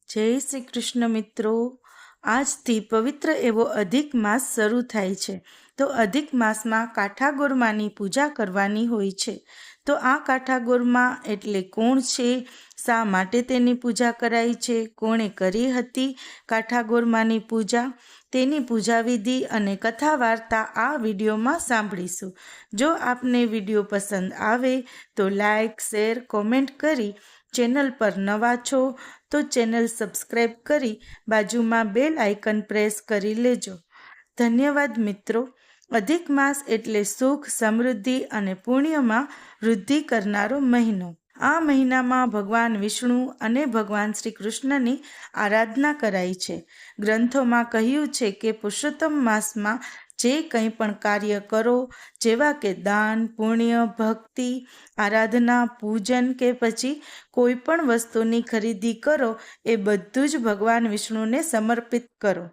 જય શ્રી કૃષ્ણ મિત્રો। આજથી પવિત્ર એવો અધિક માસ શરૂ થાય છે। તો અધિક માસમાં કાઠાગોરમાની પૂજા કરવાની હોય છે। તો આ કાઠાગોરમાં એટલે કોણ છે, શા માટે તેની પૂજા કરાય છે, કોણે કરી હતી કાઠાગોરમાની પૂજા, તેની પૂજા વિધિ અને કથા વાર્તા આ વિડીયોમાં સાંભળીશું। જો આપને વિડીયો પસંદ આવે તો લાઈક, શેર, કોમેન્ટ કરી ચેનલ પર નવા છો તો ચેનલ સબસ્ક્રાઈબ કરી બાજુમાં બેલ આઇકન પ્રેસ કરી લેજો। ધન્યવાદ મિત્રો। અધિક માસ એટલે સુખ, સમૃદ્ધિ અને પુણ્યમાં વૃદ્ધિ કરનારો મહિનો। આ મહિનામાં ભગવાન વિષ્ણુ અને ભગવાન શ્રી કૃષ્ણની આરાધના કરાય છે। ગ્રંથોમાં કહ્યું છે કે પુરુષોત્તમ માસમાં જે કંઈ પણ કાર્ય કરો, જેવા કે દાન, પુણ્ય, ભક્તિ, આરાધના, પૂજન કે પછી કોઈ પણ વસ્તુની ખરીદી કરો, એ બધું જ ભગવાન વિષ્ણુને સમર્પિત કરો,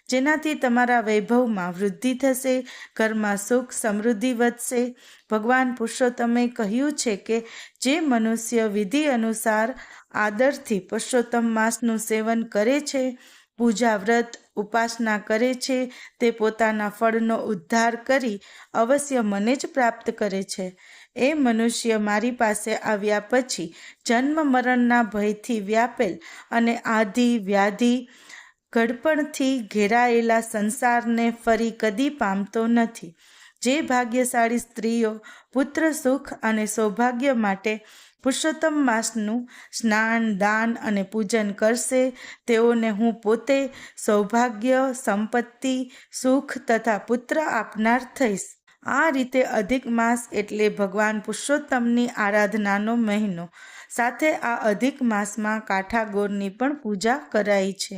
જેનાથી તમારા વૈભવમાં વૃદ્ધિ થશે, ઘરમાં સુખ સમૃદ્ધિ વધશે। ભગવાન પુરુષોત્તમે કહ્યું છે કે જે મનુષ્ય વિધિ અનુસાર આદરથી પુરુષોત્તમ માસનું સેવન કરે છે, પૂજા, વ્રત, ઉપાસના કરે છે, તે પોતાના ફળનો ઉદ્ધાર કરી અવશ્ય મને જ પ્રાપ્ત કરે છે। એ મનુષ્ય મારી પાસે આવ્યા પછી જન્મ મરણના ભયથી વ્યાપેલ અને આધિ, વ્યાધિ, ઘડપણથી ઘેરાયેલા સંસારને ફરી કદી પામતો નથી। જે ભાગ્યશાળી સ્ત્રીઓ પુત્ર સુખ અને સૌભાગ્ય માટે પુરુષોત્તમ માસનું સ્નાન, દાન અને પૂજન કરશે, તેઓને હું પોતે સૌભાગ્ય, સંપત્તિ, સુખ તથા પુત્ર આપનાર થઈશ। આ રીતે અધિક માસ એટલે ભગવાન પુરુષોત્તમની આરાધનાનો મહિનો। સાથે આ અધિક માસમાં કાઠાગોરની પણ પૂજા કરાય છે।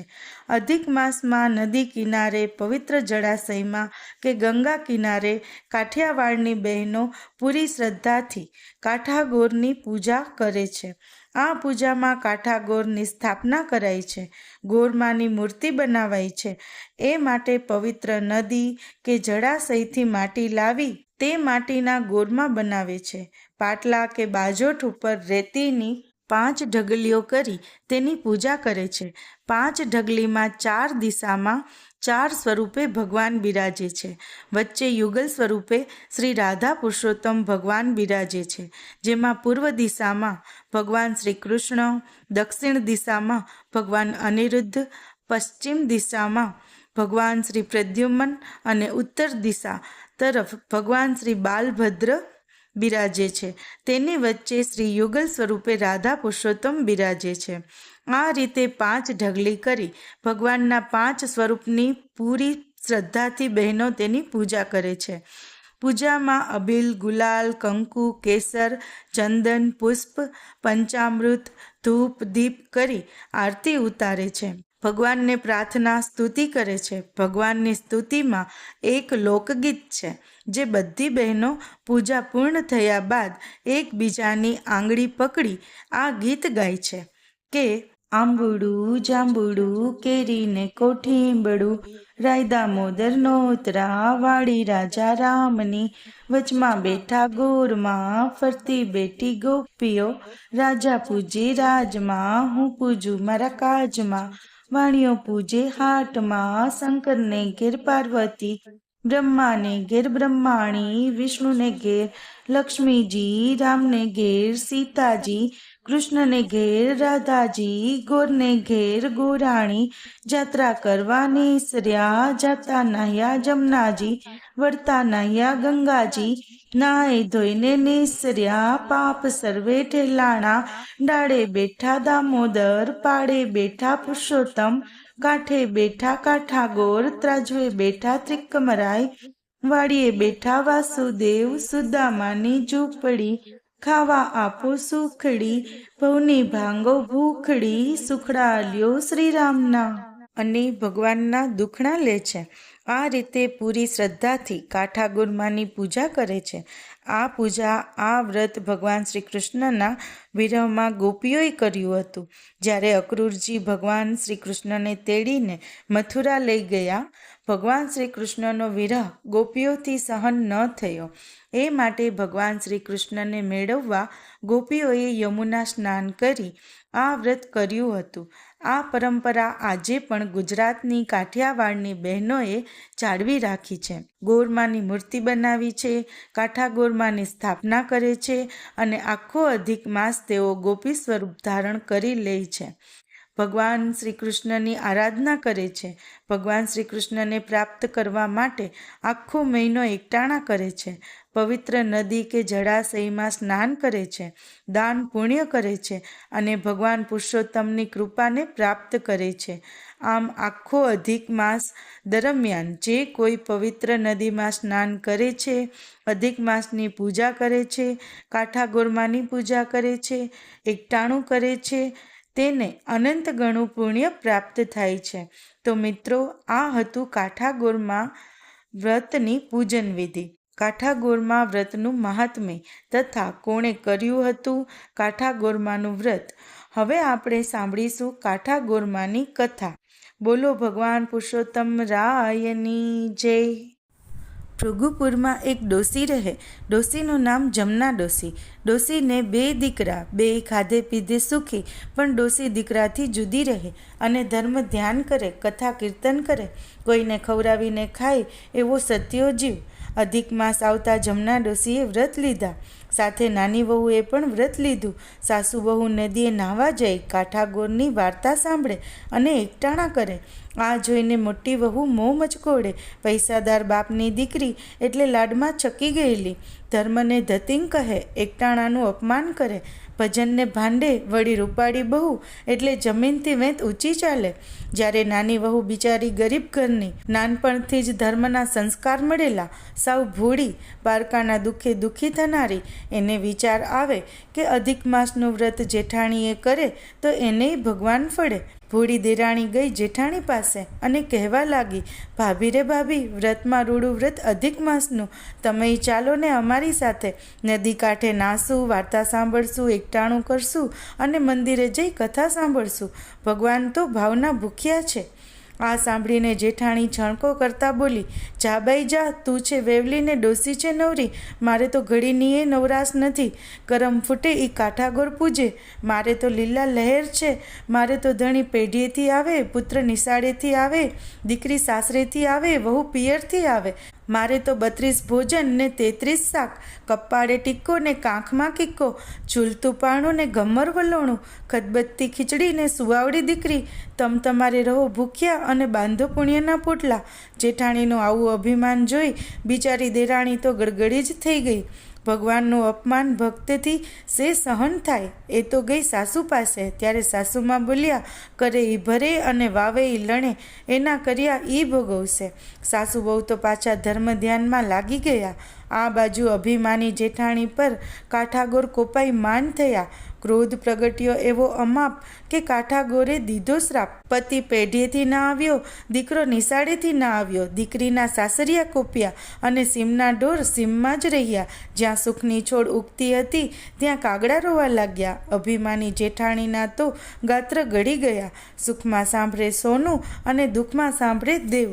અધિક માસમાં નદી કિનારે, પવિત્ર જળાશયમાં કે ગંગા કિનારે કાઠિયાવાડની બહેનો પૂરી શ્રદ્ધાથી કાઠાગોરની પૂજા કરે છે। આ પૂજામાં કાઠાગોરની સ્થાપના કરાય છે, ગોરમાની મૂર્તિ બનાવાય છે। એ માટે પવિત્ર નદી કે જળાશયથી માટી લાવી તે માટીના ગોરમાં બનાવે છે। પાટલા કે બાજોઠ ઉપર રેતીની 5 ઢગલીઓ કરી તેની પૂજા કરે છે। 5 ઢગલીમાં 4 દિશામાં 4 સ્વરૂપે ભગવાન બિરાજે છે। વચ્ચે યુગલ સ્વરૂપે શ્રી રાધા પુરુષોત્તમ ભગવાન બિરાજે છે, જેમાં પૂર્વ દિશામાં ભગવાન શ્રી કૃષ્ણ, દક્ષિણ દિશામાં ભગવાન અનિરુદ્ધ, પશ્ચિમ દિશામાં ભગવાન શ્રી પ્રદ્યુમ્ન અને ઉત્તર દિશા તરફ ભગવાન શ્રી બાલભદ્ર બિરાજે છે। તેની વચ્ચે શ્રી યુગલ સ્વરૂપે રાધા પુરુષોત્તમ બિરાજે છે। આ રીતે 5 ઢગલી કરી ભગવાનના 5 સ્વરૂપની પૂરી શ્રદ્ધાથી બહેનો તેની પૂજા કરે છે। પૂજામાં અબીલ, ગુલાલ, કંકુ, કેસર, ચંદન, પુષ્પ, પંચામૃત, ધૂપ, દીપ કરી આરતી ઉતારે છે। ભગવાનને પ્રાર્થના, સ્તુતિ કરે છે। ભગવાનની સ્તુતિમાં એક લોકગીત છે, જે બધી બહેનો પૂજા પૂર્ણ થયા બાદ એકબીજાની આંગળી પકડી આ ગીત ગાય છે કે આંબુડું, જાંબુડું, કેરીને કોઠીંબડું, રાય દામોદર નોતરા, વાડી રાજા રામની, વચમાં બેઠા ગોરમાં, ફરતી બેઠી ગોપીઓ, રાજા પૂજે રાજમાં, હું પૂજું મારા કાજમાં, વાણીઓ પૂજે હાટમાં, શંકરને ઘેર પાર્વતી, બ્રહ્માને ઘેર બ્રહ્માણી, વિષ્ણુને ઘેર લક્ષ્મીજી, રામને ઘેર સીતાજી, કૃષ્ણને ઘેર રાધાજી, ગોરને ઘેર ગોરાણી, જાત્રા કરવા નેસર્યા, જાતા નાહ્યા જમનાજી, વળતા નાહ્યા ગંગાજી, નાહી ધોઈને નેસર્યા, પાપ સર્વે ઠેલાણા, ડાળે બેઠા દામોદર, પાડે બેઠા પુરુષોત્તમ, કાંઠે બેઠા કાઠાગોર, ત્રાજવે બેઠા ત્રિકમરાય, વાડીએ બેઠા વાસુદેવ, સુદામાની ઝૂંપડી, ખાવા આપો સુખડી, ભવની ભાંગો ભૂખડી, સુખડા લ્યો શ્રીરામના, અને ભગવાનના દુખણા લે છે। આ રીતે પૂરી શ્રદ્ધાથી કાઠાગોરમાની પૂજા કરે છે। આ પૂજા, આ વ્રત ભગવાન શ્રી કૃષ્ણના વિરહમાં ગોપીઓએ કર્યું હતું। જ્યારે અક્રૂરજી ભગવાન શ્રી કૃષ્ણને તેડીને મથુરા લઈ ગયા, ભગવાન શ્રી કૃષ્ણનો વિરહ ગોપીઓથી સહન ન થયો. એ માટે ભગવાન શ્રી કૃષ્ણને મેળવવા ગોપીઓએ યમુના સ્નાન કરી આ વ્રત કર્યું હતું. આ પરંપરા આજે પણ ગુજરાતની કાઠિયાવાડની બહેનોએ જાળવી રાખી છે. ગોરમાની મૂર્તિ બનાવી છે, કાંઠા ગોરમાની સ્થાપના કરે છે અને આખો અધિક માસ તેઓ ગોપી સ્વરૂપ ધારણ કરી લે છે. ભગવાન શ્રી કૃષ્ણની આરાધના કરે છે. ભગવાન શ્રી કૃષ્ણને પ્રાપ્ત કરવા માટે આખો મહિનો એકટાણા કરે છે. પવિત્ર નદી કે જળાશયમાં સ્નાન કરે છે, દાન પુણ્ય કરે છે અને ભગવાન પુરુષોત્તમની કૃપાને પ્રાપ્ત કરે છે. આમ આખો અધિક માસ દરમિયાન જે કોઈ પવિત્ર નદીમાં સ્નાન કરે છે, અધિક માસની પૂજા કરે છે, કાંઠા ગોરમાની પૂજા કરે છે, એકટાણું કરે છે, તેને અનંત ગણું પુણ્ય પ્રાપ્ત થાય છે. તો મિત્રો, આ હતું કાંઠા ગોરમા વ્રતની પૂજન વિધિ. કાંઠા ગોરમા વ્રતનું મહાત્મ્ય તથા કોણે કર્યું હતું કાંઠા ગોરમાનું વ્રત. હવે આપણે સાંભળીશું કાંઠા ગોરમાની કથા. બોલો ભગવાન પુરુષોત્તમ રાયની જય. ભૃગુપુરમાં એક ડોસી રહે. ડોસીનું નામ જમના ડોસી. ડોસીને 2 દીકરા, 2 ખાધે પીધે સુખી, પણ ડોસી દીકરાથી જુદી રહે અને ધર્મ ધ્યાન કરે, કથા કીર્તન કરે, કોઈને ખવડાવીને ખાય એવો સત્યો જીવ. અધિક માસ આવતા જમના ડોસીએ વ્રત લીધા. સાથે નાની વહુએ પણ વ્રત લીધું. સાસુ વહુ નદીએ નાહવા જઈ કાંઠા ગોરની વાર્તા સાંભળે અને એકટાણા કરે. આ જોઈને મોટી વહુ મોં મચકોડે. પૈસાદાર બાપની દીકરી એટલે લાડમાં ચકી ગયેલી. ધર્મને ધતિંગ કહે, એકટાણાનું અપમાન કરે. ભજનને ભાંડે, વળી રૂપાળી બહુ એટલે જમીનથી વેંત ઊંચી ચાલે. જ્યારે નાની વહુ બિચારી ગરીબ ઘરની, નાનપણથી જ ધર્મના સંસ્કાર મળેલા, સાવ ભોળી, પારકાના દુઃખે દુઃખી થનારી, એને વિચાર આવે કે અધિક માસનું વ્રત જેઠાણીએ કરે તો એનેય ભગવાન ફળે. ભોળી દેરાણી ગઈ જેઠાણી પાસે અને કહેવા લાગી, ભાભી રે ભાભી, વ્રતમાં રૂડું વ્રત અધિક માસનું, તમે ચાલો ને અમારી સાથે. નદી કાંઠે નાશું, વાર્તા સાંભળશું, એકટાણું કરશું અને મંદિરે જઈ કથા સાંભળશું. ભગવાન તો ભાવના ભૂખ્યા છે. આ સાંભળીને જેઠાણી છણકો કરતા બોલી, જા બાઈ જા, તું છે વેવલી ને ડોસી છે નવરી. મારે તો ઘડીની એ નવરાશ નથી. કરમ ફૂટે એ કાંઠાગોર પૂજે. મારે તો લીલા લહેર છે. મારે તો ધણી પેઢીએથી આવે, પુત્ર નિશાળેથી આવે, દીકરી સાસરેથી આવે, વહુ પિયરથી આવે. મારે તો 32 ભોજન ને 33 શાક, કપાળે ટીક્કો ને કાંખમાં કિક્કો, ઝૂલતું પારણું ને ગમર વલોણું, ખદબત્તી ખીચડી ને સુવાવડી દીકરી. તમારે રહો ભૂખ્યા અને બાંધો પુણ્યના પોટલા. જેઠાણીનું આવું અભિમાન જોઈ બિચારી દેરાણી તો ગડગડી જ થઈ ગઈ. ભગવાનનું અપમાન ભક્તથી સે સહન થાય. એ તો ગઈ સાસુ પાસે. ત્યારે સાસુમાં બોલ્યા, કરે ઈ ભરે અને વાવે ઈ લણે, એના કર્યા ઈ ભોગવશે. સાસુ બહુ તો પાછા ધર્મ ધ્યાનમાં લાગી ગયા. આ બાજુ અભિમાની જેઠાણી પર કાંઠાગોર કોપાઈ માન થયા. ક્રોધ પ્રગટ્યો એવો અમાપ કે કાંઠાગોરે દીધો શ્રાપ. પતિ પેઢીએથી ના આવ્યો, દીકરો નિશાળેથી ના આવ્યો, દીકરીના સાસરિયા કોપ્યા અને સીમના ઢોર સીમમાં જ રહ્યા. જ્યાં સુખની છોડ ઉગતી હતી ત્યાં કાગડા રોવા લાગ્યા. અભિમાની જેઠાણીના તો ગાત્ર ગળી ગયા. સુખમાં સાંભળે સોનું અને દુઃખમાં સાંભળે દેવ.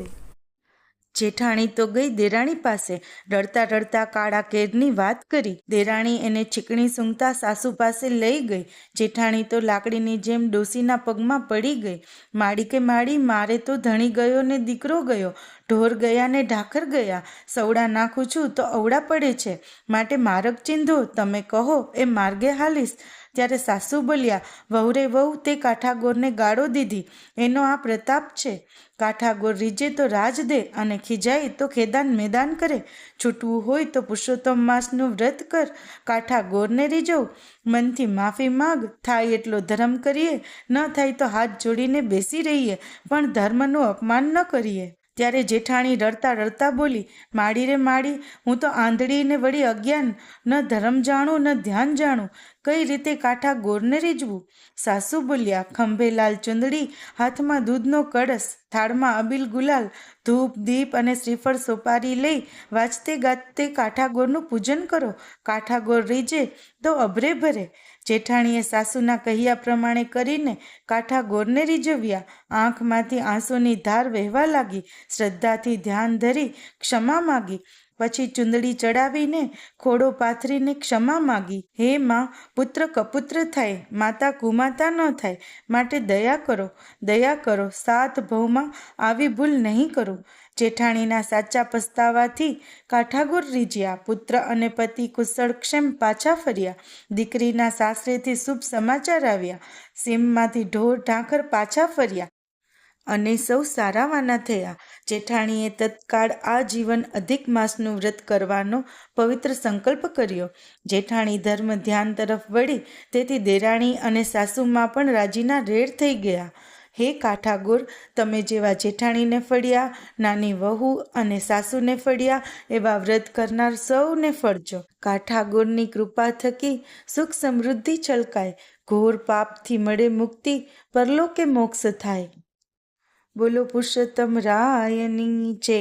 જેઠાણી તો ગઈ દેરાણી પાસે. રડતા રડતા કાળા કેરની વાત કરી. દેરાણી એને ચીકણી સૂંઘતા સાસુ પાસે લઈ ગઈ. જેઠાણી તો લાકડીની જેમ ડોસીના પગમાં પડી ગઈ. માડી કે માડી, મારે તો ધણી ગયો ને દીકરો ગયો, ઢોર ગયા ને ઢાખર ગયા. સવડા નાખું છું તો અવડા પડે છે, માટે માર્ગ ચીંધો, તમે કહો એ માર્ગે હાલીશ. ત્યારે સાસુ બોલ્યા, વહુ રે વહુ, તે કાંઠાગોરને ગાળો દીધી, એનો આ પ્રતાપ છે. કાંઠાગોર રીજે તો રાજ દે અને ખીજાય તો ખેદાન મેદાન કરે. છૂટવું હોય તો પુરુષોત્તમ માસનું વ્રત કર. કાંઠાગોરને રીઝવ, મનથી માફી માગ. થાય એટલો ધર્મ કરીએ, ન થાય તો હાથ જોડીને બેસી રહીએ, પણ ધર્મનું અપમાન ન કરીએ. ત્યારે જેઠાણી રડતા રડતા બોલી, માડી રે માડી, હું તો આંધળી ને વળી અજ્ઞાન, ન ધર્મ જાણું ન ધ્યાન જાણું. કઈ રીતે કાંઠા ગોરને રીઝવું? સાસુ બોલ્યા, ખંભે લાલ ચુંદડી, હાથમાં દૂધનો કળશ, થાળમાં અબીલ ગુલાલ, ધૂપ દીપ અને શ્રીફળ સોપારી લઈ વાજતે ગાજતે કાંઠાગોરનું પૂજન કરો. કાંઠાગોર રીઝે તો અભરે ભરે. જેઠાણીએ સાસુના કહ્યા પ્રમાણે કરીને કાંઠાગોરને રીઝવ્યા. આંખમાંથી આંસુની ધાર વહેવા લાગી. શ્રદ્ધાથી ધ્યાન ધરી ક્ષમા માગી. પછી ચુંદડી ચડાવીને ખોડો પાથરીને ક્ષમા માગી. હે માં, પુત્ર કપુત્ર થાય, માતા કુમાતા ન થાય, માટે દયા કરો, દયા કરો, 7 ભવમાં આવી ભૂલ નહીં કરું. જેઠાણીના સાચા પસ્તાવાથી કાંઠાગોર રીઝ્યા. પુત્ર અને પતિ કુશળક્ષેમ પાછા ફર્યા. દીકરીના સાસરેથી શુભ સમાચાર આવ્યા. સીમમાંથી ઢોર ઢાંખર પાછા ફર્યા અને સૌ સારાવાના થયા. જેઠાણીએ તત્કાળ આ જીવન અધિક માસનું વ્રત કરવાનો પવિત્ર સંકલ્પ કર્યો. જેઠાણી ધર્મ ધ્યાન તરફ વળી, તેથી દેરાણી અને સાસુમાં પણ રાજીના રેડ થઈ ગયા. હે કાંઠાગોર, તમે જેવા જેઠાણીને ફળ્યા, નાની વહુ અને સાસુને ફળ્યા, એવા વ્રત કરનાર સૌને ફળજો. કાંઠાગોરની કૃપા થકી સુખ સમૃદ્ધિ છલકાય, ઘોર પાપથી મળે મુક્તિ, પરલોકે મોક્ષ થાય. બોલો પુરુષોત્તમ રાયની જય.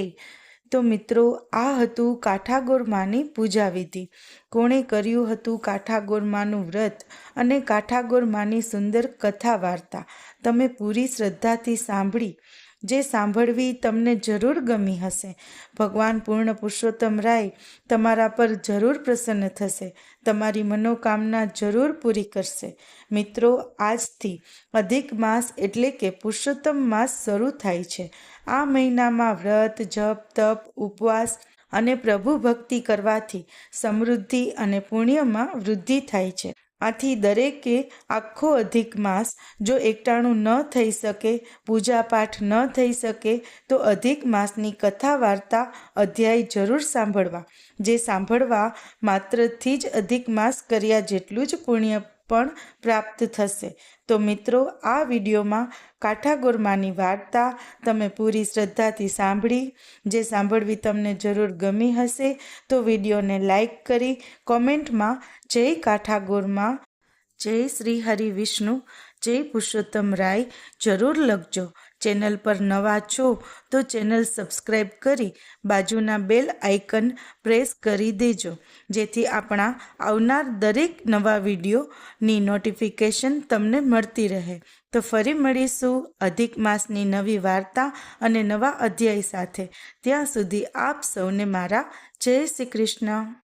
તો મિત્રો, આ હતું કાંઠાગોર માની પૂજા વિધિ. કોણે કર્યું હતું કાંઠાગોર માનું વ્રત અને કાંઠાગોર માની સુંદર કથા વાર્તા તમે પૂરી શ્રદ્ધાથી સાંભળી, જે સાંભળવી તમને જરૂર ગમી હશે. ભગવાન પૂર્ણ પુરુષોત્તમ રાય તમારા પર જરૂર પ્રસન્ન થશે, તમારી મનોકામના જરૂર પૂરી કરશે. મિત્રો, આજથી અધિક માસ એટલે કે પુરુષોત્તમ માસ શરૂ થાય છે. આ મહિનામાં વ્રત, જપ, તપ, ઉપવાસ અને પ્રભુ ભક્તિ કરવાથી સમૃદ્ધિ અને પુણ્યમાં વૃદ્ધિ થાય છે. આથી દરેકે આખો અધિક માસ જો એકટાણું ન થઈ શકે, પૂજાપાઠ ન થઈ શકે, તો અધિક માસની કથા વાર્તા અધ્યાય જરૂર સાંભળવા. જે સાંભળવા માત્રથી જ અધિક માસ કર્યા જેટલું જ પુણ્ય પણ પ્રાપ્ત થશે. તો મિત્રો, આ વિડીયોમાં કાંઠાગોર માની વાર્તા તમે પૂરી શ્રદ્ધાથી સાંભળી. જે સાંભળવી તમને જરૂર ગમી હશે તો વિડીયોને લાઈક કરી કોમેન્ટમાં જય કાંઠાગોર માં, જય શ્રી હરિ વિષ્ણુ, જય પુરુષોત્તમ રાય જરૂર લખજો. ચેનલ પર નવા છો તો ચેનલ સબસ્ક્રાઈબ કરી બાજુના બેલ આઇકન પ્રેસ કરી દેજો, જેથી આપણા આવનાર દરેક નવા વિડીયોની નોટિફિકેશન તમને મળતી રહે. તો ફરી મળીશું અધિક માસની નવી વાર્તા અને નવા અધ્યાય સાથે. ત્યાં સુધી આપ સૌને મારા જય શ્રી કૃષ્ણ.